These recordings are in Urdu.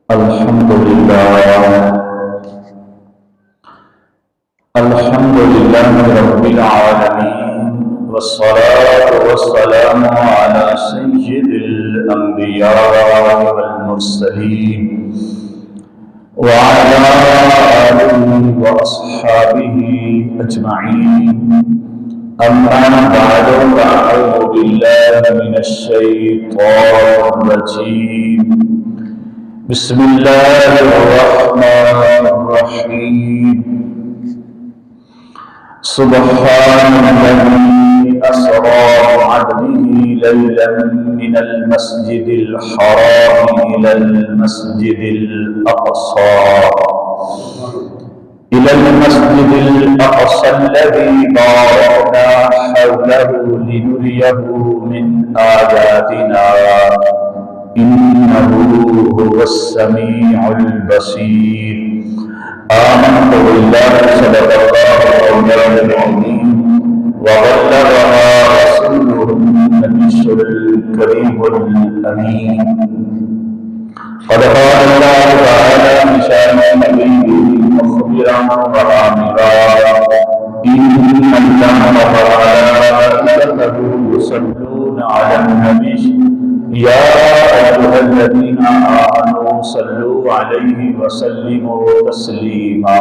الحمد لله الحمد لله رب العالمين، والصلاة والسلام على سيد الأنبياء والمرسلين وعلى آله وأصحابه أجمعين. أما بعد، فأعوذ بالله من الشيطان الرجيم. بسم الله الرحمن الرحيم. سبحان الذي أسرى بعبده ليلا من المسجد الحرام إلى المسجد الأقصى الذي باركنا حوله لنريه من آياتنا إنه هو السميع البصير. آمنت بالله صدق الله مولانا العظيم وبلغنا رسوله النبي الكريم الأمين. قد قال الله تعالى بشأن نبيه مخبرا وآمرا إن الله وملائكته يصلون على النبي يا أيها الذين آمنوا صلوا عليه وسلموا تسليما.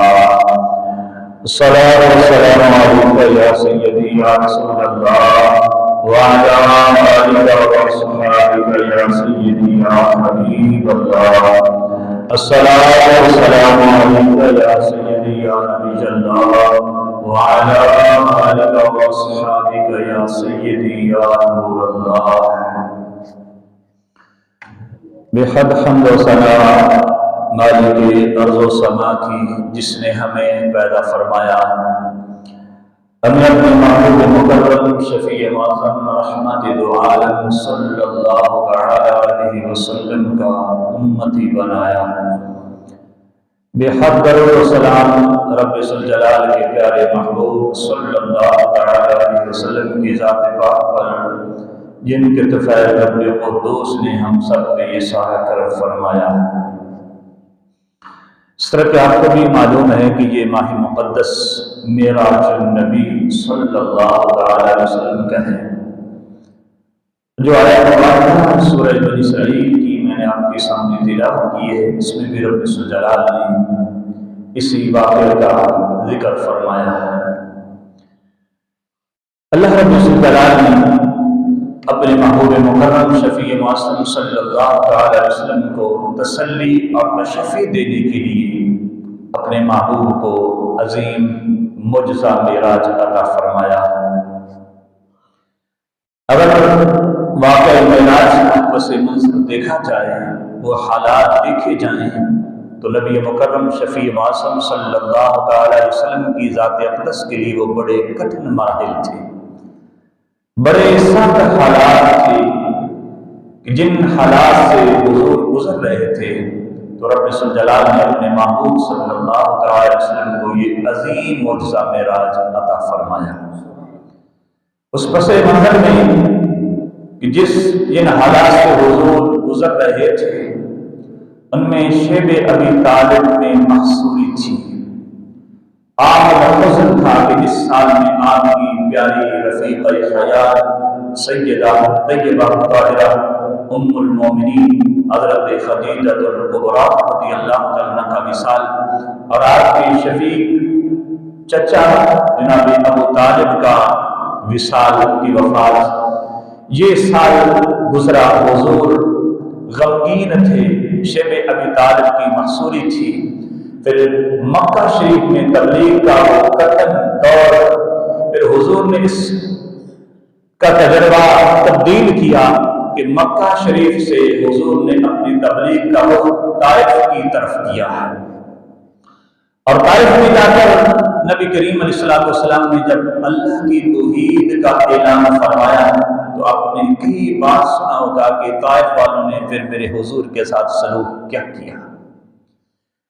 الصلاة والسلام عليك يا سيدي يا رسول الله وعلى آلك وأصحابك يا سيدي يا حبيب الله. الصلاة والسلام عليك يا سيدي يا نبي الله وعلى آلك وأصحابك يا سيدي يا نور الله. بحد حمد و ثنا مالک ارض و سما کی، جس نے ہمیں پیدا فرمایا، ہمیں اپنے محبوب مکرم شفیع معظم رحمت دو عالم صلی اللہ علیہ وسلم کا امتی بنایا. بحد درود و سلام رب ذوالجلال کے پیارے محبوب صلی اللہ علیہ وسلم کی ذات پاک پر، جن کے طفیل رب قدوس نے ہم سب پہ یہ سارا کرم فرمایا. اس طرح کہ آپ کو بھی معلوم ہے کہ یہ ماہ مقدس معراج النبی صلی اللہ علیہ وسلم کا ہے. جو آیت مبارکہ سورہ بنی اسرائیل کی میں نے آپ کے سامنے تلاوت کی ہے، اس میں بھی رب ذوالجلال نے اسی واقعے کا ذکر فرمایا ہے. اللہ رب ذوالجلال نے اپنے محبوب مکرم شفیع معصوم صلی اللہ علیہ وسلم کو تسلی اور تشفی دینے کے لیے اپنے محبوب کو عظیم معجزہ معراج عطا فرمایا. اگر واقعہ معراج کا پس منظر دیکھا جائے، وہ حالات دیکھے جائیں، تو نبی مکرم شفیع معصوم صلی اللہ علیہ وسلم کی ذات اقدس کے لیے وہ بڑے کٹھن مراحل تھے، بڑے سخت حالات تھے کہ جن حالات سے حضور گزر رہے تھے. تو رب ذوالجلال نے اپنے محبوب صلی اللہ علیہ وسلم کو یہ عظیم معجزہ معراج عطا فرمایا. اس پس منظر میں کہ جن حالات سے حضور گزر رہے تھے، ان میں شیب ابی طالب میں محصوری تھی. آپ کا حزن تھا کہ جس سال میں آپ کی پیاری رفیقہ حیات سیدہ طیبہ طاہرہ ام المومنین حضرت خدیجہ الکبریٰ رضی اللہ عنہا کا وصال اور آپ کے شفیق چچا جناب ابو طالب کا وصال کی وفات، یہ سال گزرا. حضور غمگین تھے، شیب ابی طالب کی محصوری تھی. پھر مکہ شریف میں تبلیغ کا وہ کٹھن دور، پھر حضور نے اس کا تجربہ تبدیل کیا کہ مکہ شریف سے حضور نے اپنی تبلیغ کا رخ طائف کی طرف کیا. اور طائف میں جا کر نبی کریم علیہ السلام نے جب اللہ کی توحید کا اعلان فرمایا، تو آپ نے کئی بار سنا ہوگا کہ طائف والوں نے پھر میرے حضور کے ساتھ سلوک کیا کیا.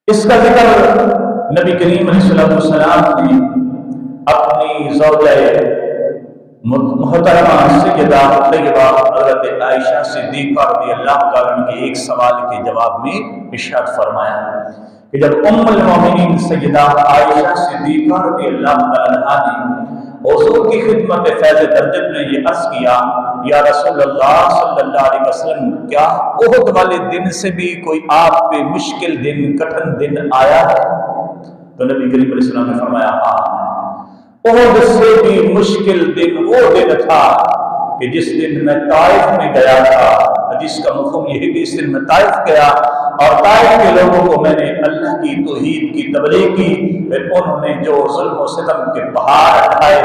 اس کا ذکر نبی کریم علیہ السلام نے اپنی زوجہ محترمہ سیدہ طیبہ حضرت عائشہ صدیقہ رضی اللہ تعالیٰ عنہ کے ایک سوال کے جواب میں ارشاد فرمایا کہ جب ام المومنین سیدہ عائشہ صدیقہ رضی اللہ تعالیٰ عنہ نے حضور کی خدمت فیض درجت میں یہ عرض کیا یا رسول اللہ صلی اللہ علیہ وسلم کیا احد والے دن سے بھی کوئی آپ پہ مشکل دن کٹھن دن آیا ہے؟ تو نبی کریم علیہ السلام نے فرمایا ہاں، احد سے بھی مشکل دن وہ دن تھا کہ جس دن میں طائف میں گیا تھا، جس کا مفہوم یہ ہے کہ اس دن میں طائف گیا اور طائف کے لوگوں کو میں نے اللہ کی توحید کی تبلیغ کی، پھر انہوں نے جو ظلم و ستم کے پہاڑ اٹھائے،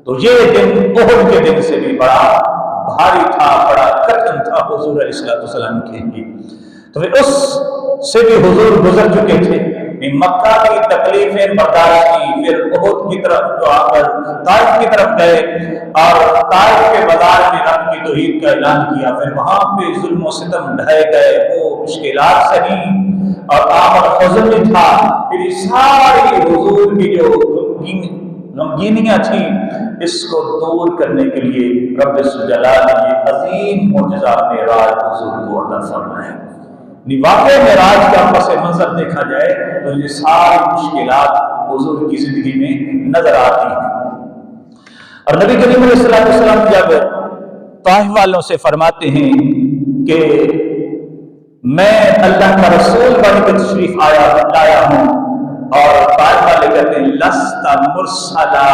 تو یہ دن احد کے دن سے بھی بڑا بھاری تھا، بڑا کٹھن تھا حضور علیہ السلام کے لیے۔ تو پھر اس سے بھی حضور گزر چکے تھے، مکہ کی تکلیفیں برداشت کی، پھر احد کی طرف جو آ کر طائف کی طرف گئے اور طائف کے بازار میں رب کی توحید کا اعلان کیا، پھر وہاں پہ ظلم و ستم ڈھائے گئے، وہ مشکلات سہی اور آمد حزن بھی تھا، پھر ساری حضور کی جو غمگینیاں تھیں اس کو دور کرنے کے لیے رب الجلال نے یہ عظیم معجزہ معراج حضور کو عطا فرمایا۔ واقع معراج کا پس منظر دیکھا جائے تو یہ ساری مشکلات حضور کی زندگی میں نظر آتی ہیں، اور نبی کریم علیہ السلام جب طائف والوں سے فرماتے ہیں کہ میں اللہ کا رسول بن کے تشریف لایا ہوں، اور طائف والے کہتے ہیں لست مرسلا،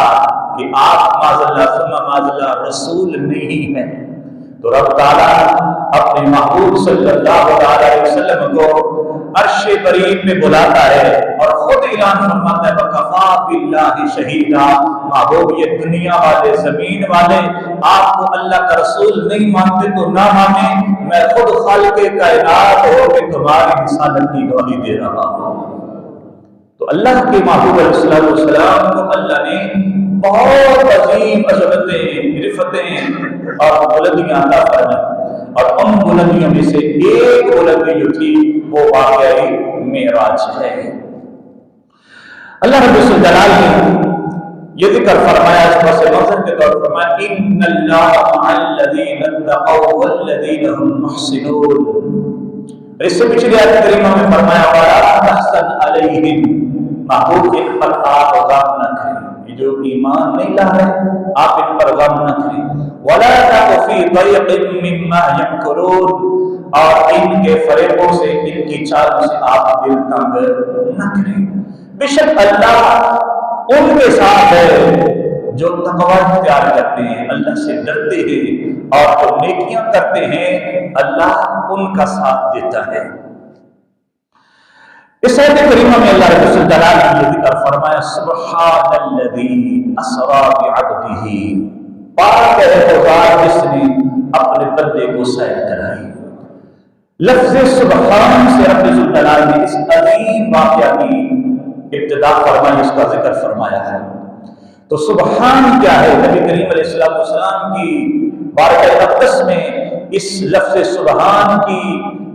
کہ آپ معاذ اللہ ثم معاذ اللہ رسول نہیں ہیں، تو رب تعالیٰ اپنے محبوب صلی اللہ علیہ وسلم کو عرش بریم میں بلاتا ہے اور خود اعلان فرماتا ہے وَكَفَى بِاللَّهِ شَهِيدًا، محبوب یہ دنیا والے زمین والے آپ کو اللہ کا رسول نہیں مانتے تو نہ مانیں، میں خود خالق کائنات ہو کے تمہاری رسالت کی گواہی دے رہا ہوں۔ تو اللہ کے محبوب علیہ السلام کو اللہ نے بہت عظیم عظمتیں، رفتیں اور بلندیاں عطا فرمائیں، اور ان بلندیوں میں سے ایک بلندی جو تھی وہ واقعی معراج ہے۔ اللہ رب الجلال نے یہ ذکر فرمایا، اس پس منظر کے طور پر فرمایا ان اللہ مع الذین اتقوا والذین هم محسنون۔ اس سے پچھلی آیت کریمہ میں فرمایا وَلَا تَحْزَنْ عَلَيْهِمْ، محبوب ان پر آپ غم نہ کریں، یہ جو ایمان نہیں لا رہے آپ ان پر غم نہ کریں، وَلَا تَقُ فِي ضَيْقٍ مِّمَّا يَمْكُرُونَ، اور ان کے فریبوں سے، ان کی چالوں سے آپ دل تنگ نہ کریں۔ بے شک اللہ ان کے ساتھ ہے جو تقوی اختیار کرتے ہیں، اللہ سے ڈرتے ہیں اور جو نیکیاں کرتے ہیں اللہ ان کا ساتھ دیتا ہے۔ اس آیت کریمہ میں اللہ رب الجلال نے یہ ذکر فرمایا سبحان الذی اسری بعبدہ، پاک ہے وہ ذات جس نے اپنے بندے کو سیر کرائی۔ لفظ سبحان سے رب الجلال نے اس عظیم واقعہ کی ابتدا فرمائی، اس کا ذکر فرمایا ہے۔ تو سبحان کیا ہے؟ نبی کریم علیہ السلام کی بارگاہ اقدس میں اس لفظ سبحان کی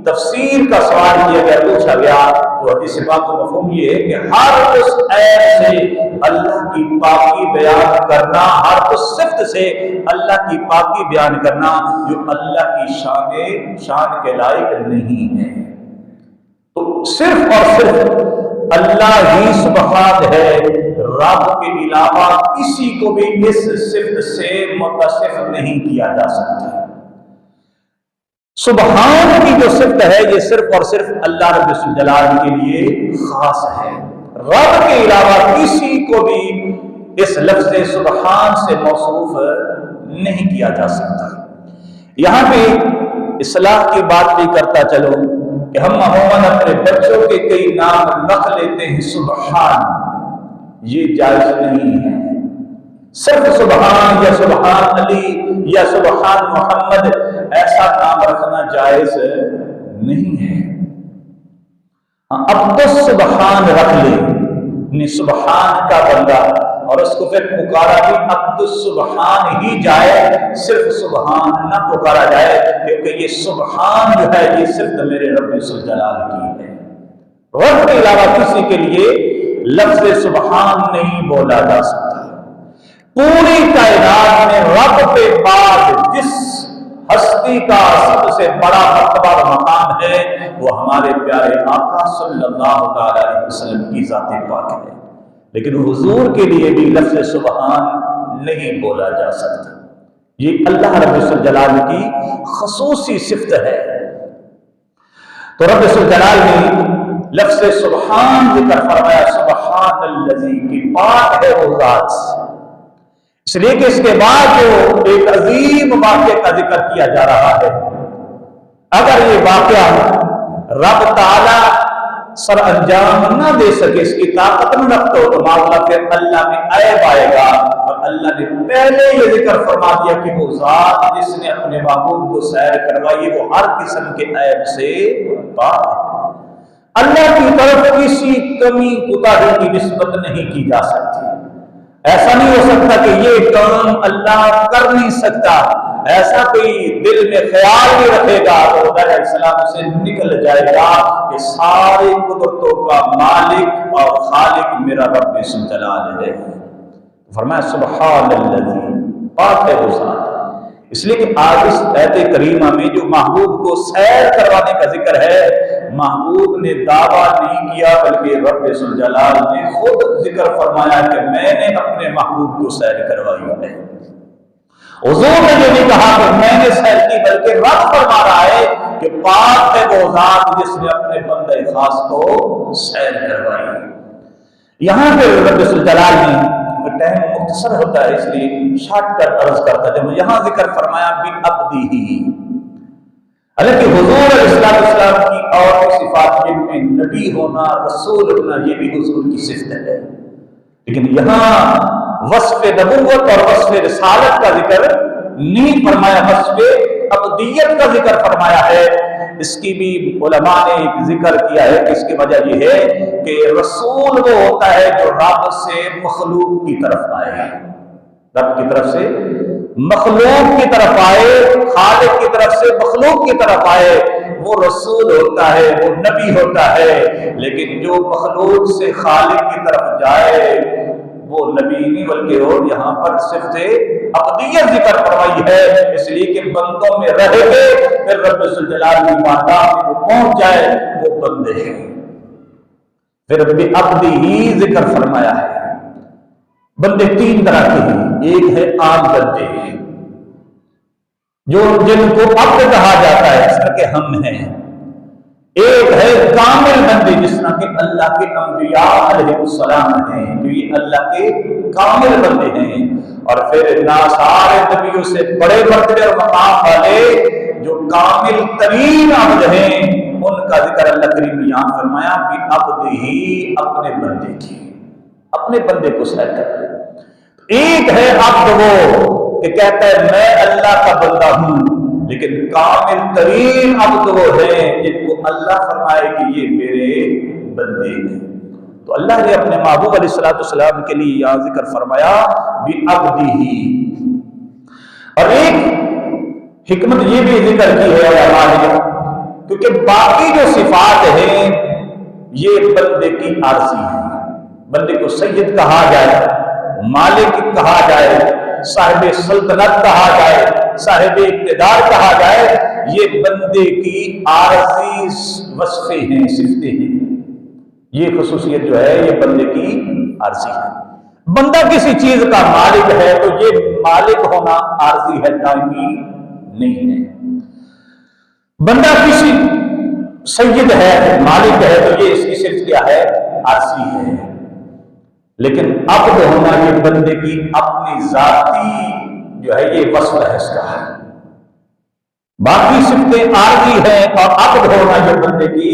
تفسیر کا سوال کیا گیا، پوچھا گیا، تو حدیث پاک کا مفہوم یہ ہے کہ ہر اس عیب سے اللہ کی پاکی بیان کرنا، ہر اس صفت سے اللہ کی پاکی بیان کرنا جو اللہ کی شان کے لائق نہیں ہے۔ تو صرف اور صرف اللہ ہی سبحان ہے، رب کے علاوہ کسی کو بھی اس صفت سے متصف نہیں کیا جا سکتا۔ سبحان کی جو صفت ہے یہ صرف اور صرف اللہ رب الجلال کے لیے خاص ہے، رب کے علاوہ کسی کو بھی اس لفظ سبحان سے موصوف نہیں کیا جا سکتا۔ یہاں پہ اصلاح کی بات بھی کرتا چلو کہ ہم عموماً اپنے بچوں کے کئی نام رکھ لیتے ہیں سبحان، یہ جائز نہیں ہے۔ صرف سبحان یا سبحان علی یا سبحان محمد ایسا نام رکھنا جائز نہیں ہے۔ عبد السبحان رکھ لے، سبحان کا بندہ، اور اس کو پھر پکارا بھی عبد السبحان ہی جائے، صرف سبحان نہ پکارا جائے، کیونکہ یہ سبحان جو ہے یہ صرف میرے رب الجلال کی ہے، رب کے علاوہ کسی کے لیے لفظ سبحان نہیں بولا جا سکتا۔ پوری کائنات میں رب کے بعد جس ہستی کا سب سے بڑا مرتبہ و مقام ہے وہ ہمارے پیارے آقا صلی اللہ تعالی علیہ وسلم کی ذات پاک ہے، لیکن حضور کے لیے بھی لفظ سبحان نہیں بولا جا سکتا۔ یہ اللہ رب الجلال کی خصوصی صفت ہے۔ تو رب الجلال نے لفظ سبحان ذکر فرمایا، سبحان الذی کی پاک ہے وہ ذات، اس لیے کہ اس کے بعد جو ایک عظیم واقعے کا ذکر کیا جا رہا ہے، اگر یہ واقعہ رب تعالی سر انجام نہ دے سکے، اس کی طاقت نہ رکھتا ہو، تو معاملہ پھر اللہ میں عیب آئے گا۔ اور اللہ نے پہلے یہ ذکر فرما دیا کہ وہ ذات جس نے اپنے محبوب کو سیر کروائی وہ ہر قسم کے عیب سے پاک ہے۔ اللہ کی طرف کسی کمی کوتاہی کی نسبت نہیں کی جا سکتی۔ ایسا نہیں ہو سکتا کہ یہ کام اللہ کر نہیں سکتا، ایسا کوئی دل میں خیال نہیں رکھے گا تو خدا علیہ السلام سے نکل جائے گا کہ ساری قدرتوں کا مالک اور خالق میرا رب اسم جلال ہے۔ فرمایا سبحان الذی، پاک ہے وہ ذات۔ اس لیے کہ آج اس آیت کریمہ میں جو محبوب کو سیر کروانے کا ذکر ہے، محبوب نے دعویٰ نہیں کیا بلکہ رب ذوالجلال نے خود ذکر فرمایا کہ میں نے اپنے محبوب کو سیر کروائی ہے۔ حضور نے جو نہیں کہا کہ میں نے سیر کی، بلکہ رب فرما رہا ہے کہ پاک ہے وہ ذات جس نے اپنے بندے خاص کو سیر کروائی۔ یہاں پہ رب ذوالجلال نے، ٹائم مختصر ہوتا ہے اس لیے شارٹ کٹ عرض کرتا ہے، جب یہاں ذکر فرمایا بعبدہ، حالانکہ حضور علیہ السلام کی اور صفات جن میں نبی ہونا، رسول ہونا، یہ بھی حضور کی صفت ہے، لیکن یہاں وصف نبوت اور وصف رسالت کا ذکر نہیں فرمایا، وصف عبدیت کا ذکر فرمایا ہے۔ اس کی بھی علماء نے ایک ذکر کیا ہے کہ اس کی وجہ یہ ہے کہ رسول وہ ہوتا ہے جو رب سے مخلوق کی طرف آئے، رب کی طرف سے مخلوق کی طرف آئے، خالق کی طرف سے مخلوق کی طرف آئے، وہ رسول ہوتا ہے، وہ نبی ہوتا ہے۔ لیکن جو مخلوق سے خالق کی طرف جائے وہ نبی نہیں بلکہ اور یہاں پر صفت عبدیت ذکر فرمائی ہے، اس لیے کہ بندوں میں رہ کے پھر رب ذوالجلال کی بارگاہ میں جو پہنچ جائے وہ بندے ہیں۔ پھر بعبدہ ہی ذکر فرمایا ہے۔ بندے تین طرح کے ہیں، ایک ہے عام بندے جو جن کو عبد کہا جاتا ہے جس طرح کہ ہم ہیں، ایک ہے کامل بندے جس طرح کہ اللہ کے انبیاء علیہ السلام ہیں، جو یہ اللہ کے کامل بندے ہیں، اور پھر سارے نبیوں سے بڑے مرتبے اور مقام والے جو کامل ترین عبد ہیں، ان کا ذکر اللہ کریم نے یہاں فرمایا کہ عبد ہی اپنے بندے کی، اپنے بندے کو سیر کر رہے۔ ایک ہے عبد وہ کہ کہتا ہے میں اللہ کا بندہ ہوں، لیکن کامل ترین عبد وہ ہیں جن کو اللہ فرمائے کہ یہ میرے بندے ہیں۔ تو اللہ نے اپنے محبوب علیہ السلام کے لیے یہاں ذکر فرمایا بعبدہ۔ اور ایک حکمت یہ بھی ذکر کی ہے علماء نے، کیونکہ باقی جو صفات ہیں یہ بندے کی عارضی ہیں، بندے کو سید کہا جائے، مالک کہا جائے، صاحب سلطنت کہا جائے، صاحب اقتدار کہا جائے، یہ بندے کی عارضی وصفیں ہیں، صفتیں ہیں۔ یہ خصوصیت جو ہے یہ بندے کی عارضی ہے۔ بندہ کسی چیز کا مالک ہے تو یہ مالک ہونا عارضی ہے، دائمی نہیں ہے۔ بندہ کسی سید ہے، مالک ہے تو یہ اس کی صرف کیا ہے، عارضی ہے۔ لیکن عبد ہونا یہ بندے کی اپنی ذاتی جو ہے یہ وصف ہے اس کا ہے، باقی صفتیں عارضی ہیں، اور عبد ہونا یہ بندے کی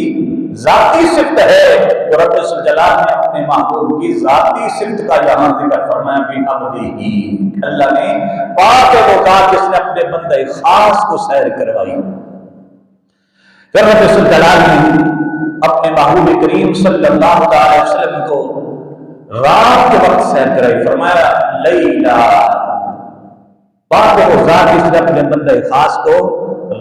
ذاتی صفت ہے۔ تو رب ذوالجلال نے اپنے محبوب کی ذاتی صفت کا یہاں ذکر فرمایا بعبدہ ہی، اللہ نے پاک ہے وہ ذات جس نے اپنے بندے خاص کو سیر کروائی۔ پھر رب ذوالجلال نے اپنے محبوب کریم صلی اللہ علیہ وسلم کو رات کے وقت سیر کرائی، فرمایا لیلا، پاک ہے وہ ذات جس نے اپنے بندے خاص کو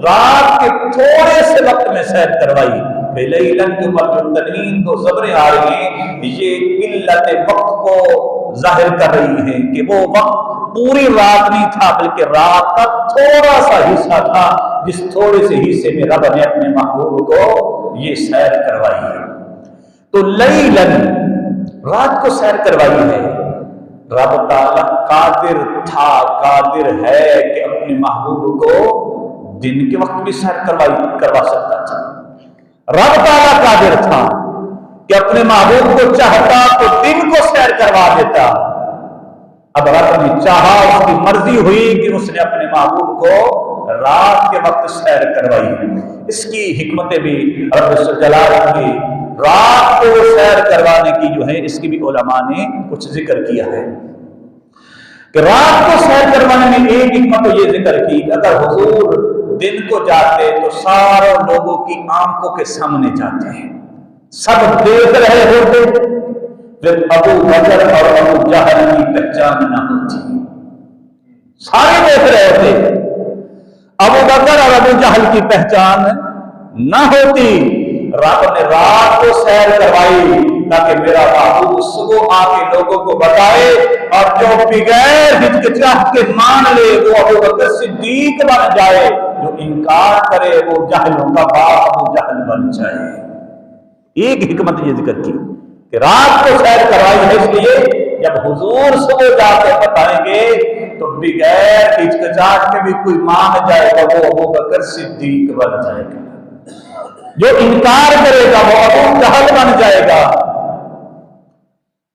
رات کے تھوڑے سے وقت میں سیر کروائی۔ لیلن کے اوپر جو تنوین کو زبریں آ رہی ہیں یہ قلت وقت کو ظاہر کر رہی ہیں کہ وہ وقت پوری رات نہیں تھا بلکہ رات کا تھوڑا سا حصہ تھا، جس تھوڑے سے حصے میں رب نے اپنے محبوب کو یہ سیر کروائی ہے۔ تو لیلن رات کو سیر کروائی ہے۔ رب تعالیٰ قادر تھا، قادر ہے کہ اپنے محبوب کو دن کے وقت بھی سیر کروا سکتا تھا۔ رب تعالیٰ قادر تھا کہ اپنے محبوب کو چاہتا تو دن کو سیر کروا دیتا۔ اب رب نے چاہا، اس کی مرضی ہوئی کہ اس نے اپنے محبوب کو رات کے وقت سیر کروائی۔ اس کی حکمتیں بھی رب جلال کی رات کو سیر کروانے کی جو ہے اس کی بھی علماء نے کچھ ذکر کیا ہے کہ رات کو سیر کروانے میں ایک حکمت تو یہ ذکر کی کہ اگر حضور دن کو جاتے تو سارے لوگوں کی آنکھوں کے سامنے جاتے ہیں، سب دیکھ رہے ہوتے، پھر ابو بکر اور ابو جہل کی پہچان نہ ہوتی۔ سارے دیکھ رہے ہوتے، ابو بکر اور ابو جہل کی پہچان نہ ہوتی۔ رب نے رات کو سیر کروائی تاکہ میرا محبوب صبح آ کے لوگوں کو بتائے، اور جو بغیر ہچکچاہٹ کے مان لے وہ ابو بکر صدیق بن جائے، جو انکار کرے وہ جہلوں کا باپ ابو جہل بن جائے۔ ایک حکمت یہ ذکر کی کہ رات کو سیر کروائی ہے، اس لیے جب حضور صبح جا کے بتائیں گے تو بغیر ہچکچاہٹ کے بھی کوئی مان جائے گا وہ ابو بکر صدیق بن جائے گا، جو انکار کرے گا وہ ابو جہل بن جائے گا۔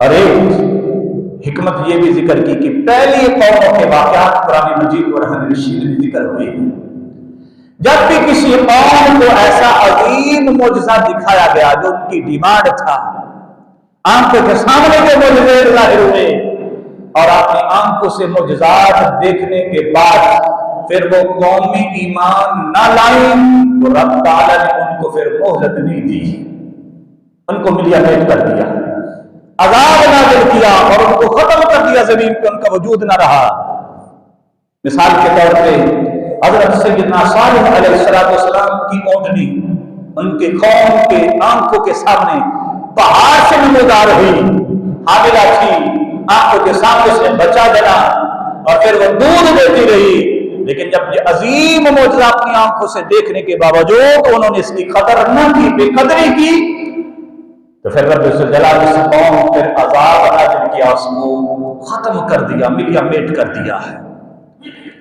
اور ایک حکمت یہ بھی ذکر کی کہ پہلی قوموں کے واقعات قرآن مجید اور رحمن رشید میں ذکر ہوئے، جب بھی کسی قوم کو ایسا عظیم معجزہ دکھایا گیا جو ان کی ڈیمانڈ تھا، آنکھوں کے سامنے کے معجزے ظاہر ہوئے، اور اپنی آنکھوں سے معجزات دیکھنے کے بعد پھر وہ قومی ایمان نہ لائیں تو رب تعالیٰ نے ان کو پھر مہلت نہیں دی، ان کو ملیا میٹ کر دیا، عذاب نازل کیا اور ان کو ختم کر دیا، زمین پہ ان کا وجود نہ رہا۔ مثال کے طور پہ حضرت سیدنا صالح علیہ السلام کی اونٹنی ان کے قوم کے آنکھوں کے سامنے پہاڑ سے نمودار ہوئی، حاملہ تھی، آنکھوں کے سامنے سے بچہ بنا اور پھر وہ دودھ دیتی رہی، لیکن جب یہ عظیم معجزہ اپنی آنکھوں سے دیکھنے کے باوجود انہوں نے اس کی قدر نہ کی، بے قدری کی، تو پھر رب جلال اس قوم پھر عذاب نازل کیا، اس کو ختم کر دیا، ملیا میٹ کر دیا ہے۔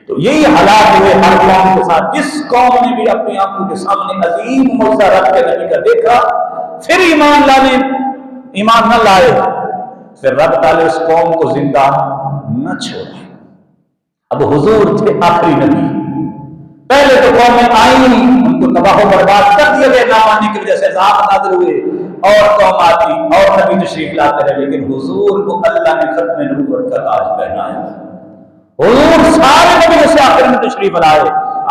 تو یہی حالات ہوئے ہر قوم کے ساتھ، جس قوم نے بھی اپنی آنکھوں کے سامنے عظیم معجزہ رب کے نبی کا دیکھا پھر ایمان نہ لائے، پھر رب تعالیٰ اس قوم کو زندہ نہ چھوڑے۔ اب حضور تھے آخری نبی، پہلے تو قومیں آئیں ان کو تباہ و برباد کر دیا گیا، نہ ماننے کی وجہ سے عذاب نازل ہوئے، اور قوم آتی اور نبی تشریف لاتے رہے، لیکن حضور کو اللہ نے ختم نبوت کا تاج پہنایا۔ حضور سارے نبی سے آخر میں تشریف لائے،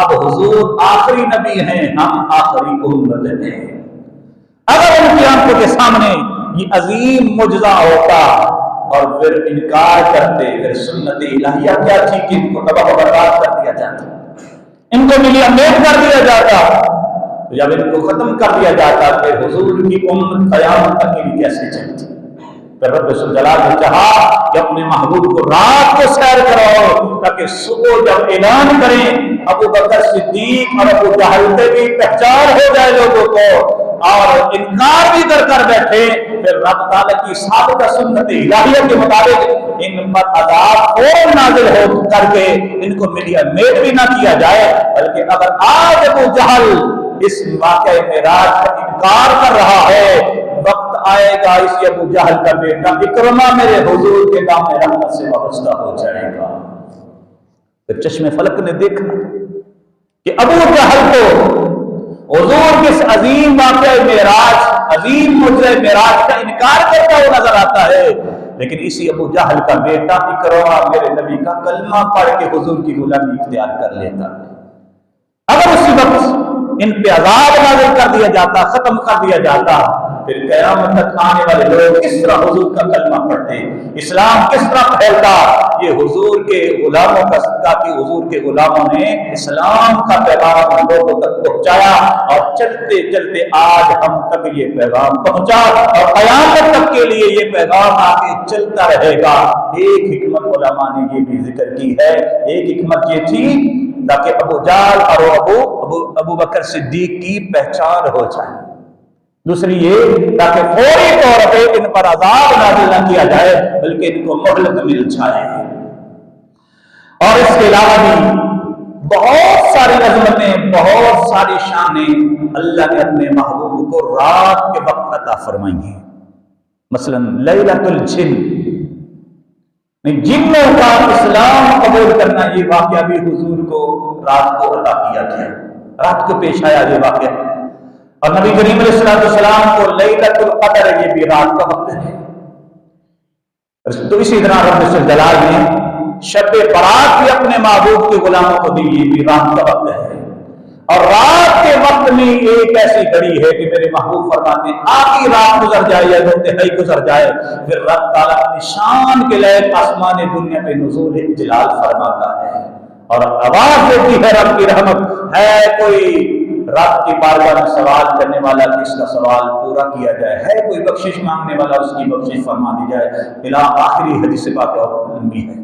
اب حضور آخری نبی ہیں، ہم آخری امت ہیں۔ اگر ان کی آنکھوں کے سامنے یہ عظیم معجزہ ہوتا اور پھر انکار کرتے، پھر سنت الہیہ کیا تھی کہ ان کو تباہ و برباد کر دیا جاتا، ان کو ملیا میٹ کر دیا جاتا، جب ان کو ختم کر دیا جاتا کہ حضور کی امت قیامت تک کے لیے کیسے چلتی۔ پھر رب جلال نے چاہا کہ اپنے محبوب کو رات کو سیر کراؤ تاکہ صبح جب اعلان کریں ابو بکر صدیق اور ابو جہل سے بھی پہچان ہو جائے لوگوں کو، اور انکار بھی کر بیٹھے، پھر رب تعالیٰ کی ثابتہ سنت الہیہ کے مطابق ان پر عذاب اور نازل ہو کر کے ان کو ملیا میٹ بھی نہ کیا جائے، بلکہ اگر آج ابو جہل اس واقعہ معراج کا انکار کر رہا ہے، وقت آئے گا اس ابو جہل کا بیٹا اکرمہ میرے حضور کے دام رحمت سے وابستہ ہو جائے گا۔ پھر چشم فلک نے دیکھا کہ ابو جہل کو حضور کے عظیم واقعہ معراج، عظیم معجزہ معراج کا انکار کرتا ہوا نظر آتا ہے، لیکن اسی ابو جہل کا بیٹا اکرمہ میرے نبی کا کلمہ پڑھ کے حضور کی غلامی اختیار کر لیتا۔ اگر اسی وقت ان پہ عذاب نازل کر دیا جاتا، ختم کر دیا جاتا، پھر قیامت تک آنے والے لوگ کس طرح حضور کا کلمہ پڑھتے، اسلام کس طرح پھیلتا؟ یہ حضور کے غلاموں کا صدقہ کہ حضور کے غلاموں نے اسلام کا پیغام لوگوں تک پہنچایا، اور چلتے چلتے آج ہم تک یہ پیغام پہنچا، اور قیامت تک کے لیے یہ پیغام آگے چلتا رہے گا۔ ایک حکمت علماء نے یہ بھی ذکر کی ہے، ایک حکمت یہ تھی تاکہ ابو جہل اور ابو بکر صدیق کی پہچان ہو جائے، دوسری یہ تاکہ فوری طور پہ ان پر عذاب نازل نہ کیا جائے بلکہ ان کو مہلت مل جائے۔ اور اس کے علاوہ بھی بہت ساری عظمتیں، بہت ساری شانیں اللہ نے اپنے محبوب کو رات کے وقت عطا فرمائی ہیں۔ مثلا لیلۃ الجن، جنوں کا اسلام قبول کرنا، یہ واقعہ بھی حضور کو رات کو عطا کیا گیا، رات کو پیش آیا یہ واقعہ، اور نبی کریم علیہ السلام کو لیلۃ القدر، یہ بھی رات کا وقت ہے۔ تو اسی طرح رب جلال نے شب برات بھی اپنے محبوب کے غلاموں کو دی، یہ بھی رات کا وقت ہے، اور رات کے وقت میں ایک ایسی گھڑی ہے کہ میرے محبوب فرماتے ہیں آخری رات گزر جائے یا انتہائی گزر جائے، پھر رب تعالیٰ اپنی شان کے لائق آسمان دنیا پہ نزول اجلال فرماتا ہے، اور آواز دیتی ہے رب کی رحمت، ہے کوئی رب کی بارگاہ میں سوال کرنے والا کہ اس کا سوال پورا کیا جائے، ہے کوئی بخشش مانگنے والا اس کی بخشش فرما دی جائے، الی آخری حدیث پاک اور لمبی ہے۔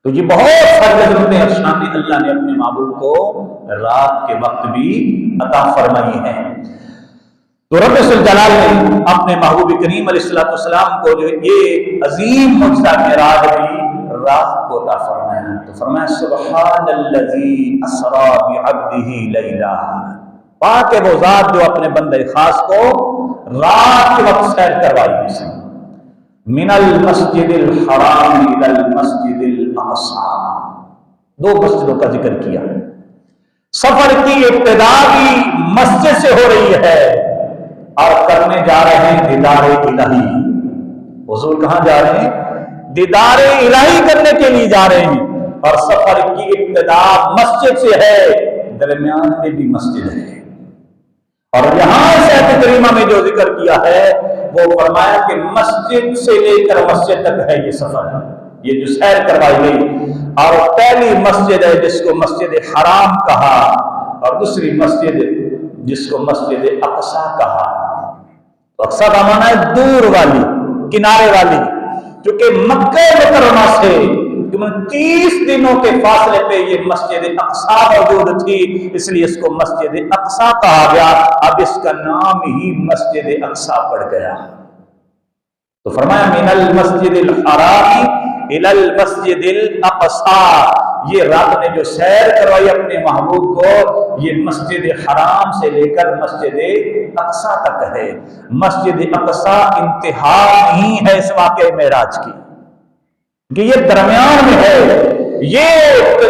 تو یہ بہت ساری عظمتیں اور شانیں اللہ نے اپنے محبوب کو رات کے وقت بھی عطا فرمائی ہیں۔ تو رب جلال نے اپنے محبوب کریم علیہ السلام کو جو یہ عظیم معجزہ معراج بھی رات کو عطا فرمایا، تو فرمایا سبحان الذی اسری بعبدہ لیلا، پاک ہے وہ ذات جو اپنے بندے خاص کو رات کے وقت سیر کروائی، من المسجد الحرام الى المسجد الاقصی، دو مسجدوں کا ذکر کیا۔ سفر کی ابتدا بھی مسجد سے ہو رہی ہے اور کرنے جا رہے ہیں دیدار الہی۔ حضور کہاں جا رہے ہیں؟ دیدار الہی کرنے کے لیے جا رہے ہیں، اور سفر کی ابتدا مسجد سے ہے، درمیان میں بھی مسجد ہے، اور یہاں سے آیت کریمہ میں جو ذکر کیا ہے وہ فرمایا کہ مسجد سے لے کر مسجد تک ہے یہ سفر، یہ جو سیر کروائی گئی، اور پہلی مسجد ہے جس کو مسجد حرام کہا، اور دوسری مسجد جس کو مسجد اقصی کہا۔ اقصی کا معنی ہے دور والی، کنارے والی، چونکہ مکہ مکرمہ سے 30 دنوں کے فاصلے پہ یہ مسجد اقصی موجود تھی، اس لیے اس کو مسجد اقصی کہا گیا، اب اس کا نام ہی مسجد اقصی پڑ گیا۔ تو فرمایا من المسجد الحرام الى المسجد الاقصی، یہ رات نے جو سیر کروائی اپنے محبوب کو، یہ مسجد حرام سے لے کر مسجد اقصی تک ہے۔ مسجد اقصی انتہا نہیں ہے اس واقعہ معراج کی، کہ یہ درمیان میں ہے، یہ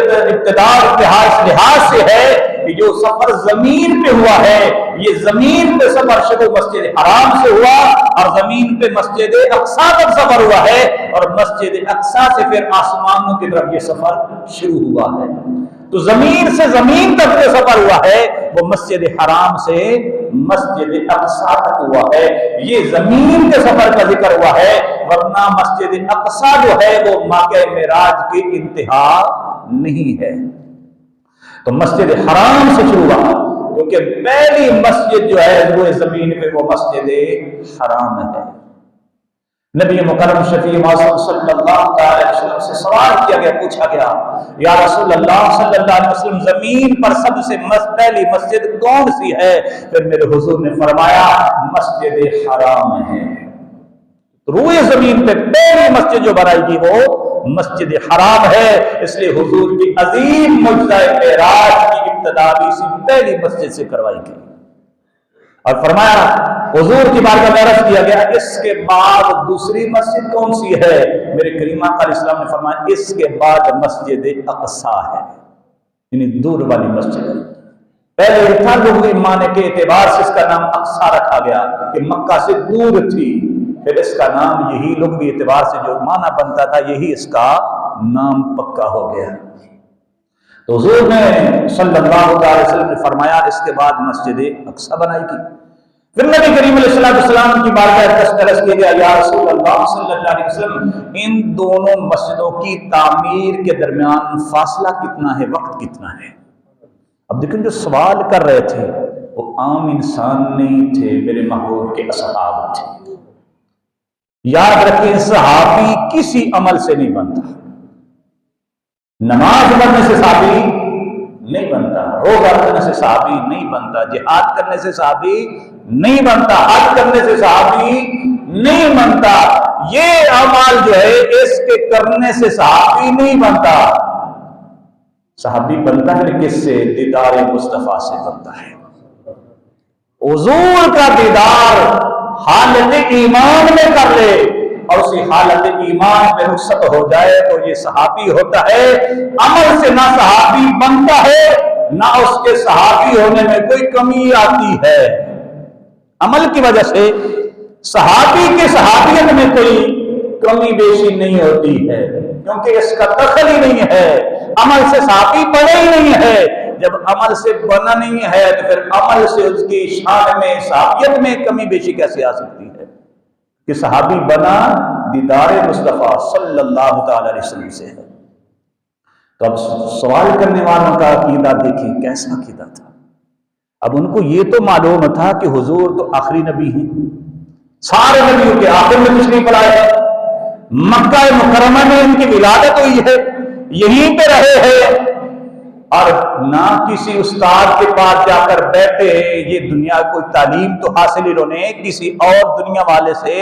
ابتدار اتحاد اس لحاظ سے ہے کہ جو سفر زمین پہ ہوا ہے، یہ زمین پہ سفر شروع مسجد حرام سے ہوا، اور زمین پہ مسجد اقصی تک سفر ہوا ہے، اور مسجد اقصی سے پھر آسمانوں کی طرف یہ سفر شروع ہوا ہے۔ تو زمین سے زمین تک جو سفر ہوا ہے وہ مسجد حرام سے مسجد اقصی تک ہوا ہے، یہ زمین کے سفر کا ذکر ہوا ہے، ورنہ مسجد اقصی جو ہے وہ واقعہ معراج کی انتہا نہیں ہے۔ تو مسجد حرام سے شروع ہوا، کیونکہ پہلی مسجد جو ہے وہ زمین پہ وہ مسجد حرام ہے۔ نبی مکرم شفیع معصوم صلی اللہ علیہ وسلم سے سوال کیا گیا، پوچھا گیا یا رسول اللہ صلی اللہ علیہ وسلم زمین پر سب سے پہلی مسجد کون سی ہے؟ پھر میرے حضور نے فرمایا مسجد حرام ہے۔ روئے زمین پہ پہلی مسجد جو بنائی گئی وہ مسجد حرام ہے، اس لیے حضور کی عظیم معجزہ معراج کی ابتدا بھی اسی پہلی مسجد سے کروائی گئی، اور فرمایا حضور کی بارگاہ میں عرض کیا گیا اس کے بعد دوسری مسجد کون سی ہے؟ میرے کریم آقا علیہ السلام نے فرمایا اس کے بعد مسجد اقصی ہے، یعنی دور والی مسجد ہے۔ پہلے تھا لغوی معنی کے اعتبار سے اس کا نام اقصی رکھا گیا کہ مکہ سے دور تھی، پھر اس کا نام یہی لغوی اعتبار سے جو معنی بنتا تھا یہی اس کا نام پکا ہو گیا۔ تو حضور نے صلی اللہ علیہ وسلم نے فرمایا اس کے بعد مسجد اقصی بنائی تھی. پھر نبی کریم علیہ السلام کی بارگاہ عرض کیا گیا یا رسول اللہ صلی اللہ علیہ وسلم ان دونوں مسجدوں کی تعمیر کے درمیان فاصلہ کتنا ہے، وقت کتنا ہے؟ اب دیکھیں جو سوال کر رہے تھے وہ عام انسان نہیں تھے، میرے محبوب کے اصحاب تھے. یاد رکھیں صحابی کسی عمل سے نہیں بنتا. نماز پڑھنے سے صحابی نہیں بنتا، روزہ رکھنے سے صحابی نہیں بنتا، جہاد کرنے سے صحابی نہیں بنتا، حج کرنے سے صحابی نہیں بنتا. یہ اعمال جو ہے اس کے کرنے سے صحابی نہیں بنتا. صحابی بنتا ہے کس سے؟ دیدار مصطفیٰ سے بنتا ہے. حضور کا دیدار حالت ایمان میں کر لے اور اسی حالت ایمان میں رخصت ہو جائے تو یہ صحابی ہوتا ہے. عمل سے نہ صحابی بنتا ہے نہ اس کے صحابی ہونے میں کوئی کمی آتی ہے. عمل کی وجہ سے صحابی کے صحابیت میں کوئی کمی بیشی نہیں ہوتی ہے کیونکہ اس کا دخل ہی نہیں ہے. عمل سے صحابی بنے ہی نہیں ہے. جب عمل سے بنا نہیں ہے تو پھر عمل سے اس کی شان میں صحابیت میں کمی بیشی کیسے آ سکتی ہے؟ کہ صحابی بنا دیدار مصطفیٰ صلی اللہ تعالی علیہ وسلم سے ہے. تو اب سوال کرنے والوں کا عقیدہ دیکھیں کیسا عقیدہ تھا. اب ان کو یہ تو معلوم تھا کہ حضور تو آخری نبی ہیں، سارے نبیوں کے آخر میں تشریف لائے ہیں، مکہ مکرمہ میں ان کی ولادت ہوئی ہے، یہیں پہ رہے ہیں اور نہ کسی استاد کے پاس جا کر بیٹھے ہیں. یہ دنیا کوئی تعلیم تو حاصل انہوں نے کسی اور دنیا والے سے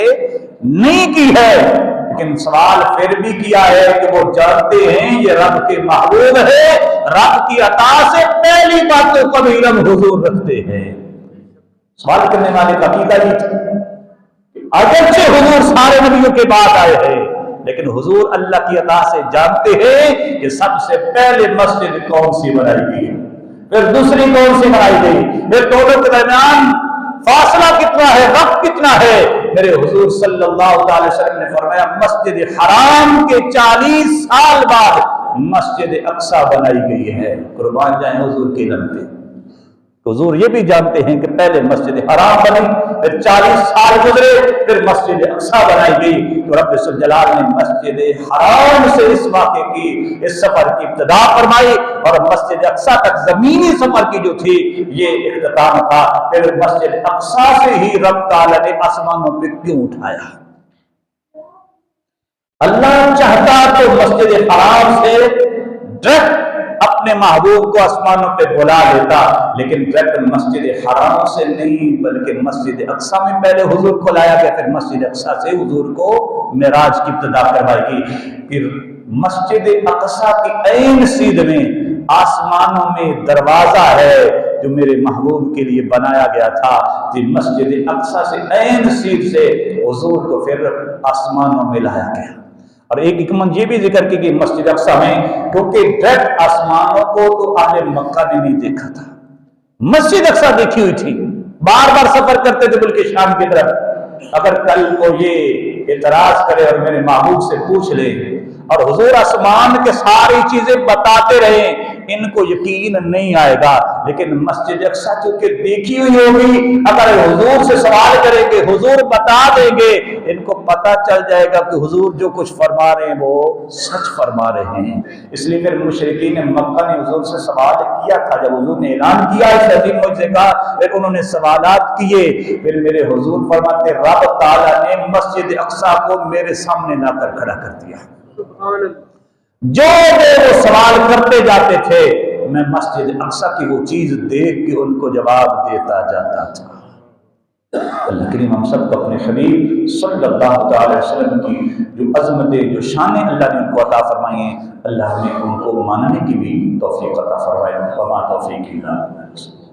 نہیں کی ہے، لیکن سوال پھر بھی کیا ہے کہ وہ جانتے ہیں یہ رب کے محبوب ہے. رب کی عطا سے پہلی باتوں کا بھی علم حضور رکھتے ہیں. سوال کرنے والے کا عقیدہ یہ تھا اگرچہ حضور سارے نبیوں کے بعد آئے ہیں لیکن حضور اللہ کی عطا سے جانتے ہیں کہ سب سے پہلے مسجد کون سی بنائی گئی، پھر دوسری کون سی بنائی گئی، پھر دونوں کے درمیان فاصلہ کتنا ہے، وقت کتنا ہے. میرے حضور صلی اللہ علیہ وسلم نے فرمایا مسجد حرام کے 40 سال بعد مسجد اقصی بنائی گئی ہے. قربان جائیں حضور کے علم پہ. حضور یہ بھی جانتے ہیں کہ پہلے مسجد حرام بنی، پھر 40 سال گزرے، پھر مسجد اقصی بنائی گئی. تو رب جلال نے مسجد حرام سے اس واقعے کی، اس سفر کی ابتدا فرمائی اور مسجد اقصی تک زمینی سفر کی جو تھی یہ اختتام تھا. پھر مسجد اقصی سے ہی رب تعالیٰ نے آسمانوں پہ کیوں اٹھایا؟ اللہ چاہتا تو مسجد حرام سے ڈائریکٹ اپنے محبوب کو آسمانوں پہ بلا لیتا، لیکن ڈائریکٹ مسجد حرام سے نہیں بلکہ مسجد اقصی میں پہلے حضور کو لایا گیا، پھر مسجد اقصی سے حضور کو معراج کی ابتدا کروائی گئی. پھر مسجد اقصی کی عین سیدھ میں آسمانوں میں دروازہ ہے جو میرے محبوب کے لیے بنایا گیا تھا. مسجد اقصی سے عین سیدھ سے حضور کو پھر آسمانوں میں لایا گیا. اور ایک حکمت یہ بھی ذکر کی کہ مسجد اقصی میں کیونکہ ڈائریکٹ آسمانوں کو تو اہل مکہ نے نہیں دیکھا تھا، مسجد اقصی دیکھی ہوئی تھی، بار بار سفر کرتے تھے بلکہ شام کی طرف. اگر کل کو یہ اعتراض کرے اور میرے محبوب سے پوچھ لے اور حضور آسمان کے ساری چیزیں بتاتے رہے ان کو یقین نہیں آئے گا. لیکن مسجد اقصی چونکہ دیکھی ہوئی ہوگی، اگر حضور سے سوال کریں کہ حضور بتا دیں گے، ان کو پتا چل جائے گا کہ حضور جو کچھ فرما رہے ہیں وہ سچ فرما رہے ہیں. اس لیے پھر مشرکین مکہ نے حضور سے سوال کیا تھا، جب حضور نے اعلان کیا اس عظیم معجزے کا پھر انہوں نے سوالات کیے. پھر میرے حضور فرماتے رب تعالیٰ نے مسجد اقصی کو میرے سامنے لا کر کھڑا کر دیا. جو وہ سوال کرتے جاتے تھے میں مسجد اقصی کی وہ چیز دیکھ کے ان کو جواب دیتا جاتا تھا. اللہ کریم ہم سب کو اپنے حبیب صلی اللہ تعالی وسلم کی جو عظمتیں جو شانیں اللہ نے ان کو عطا فرمائی ہیں، اللہ نے ان کو ماننے کی بھی توفیق عطا فرمائے. وما توفیق الا باللہ.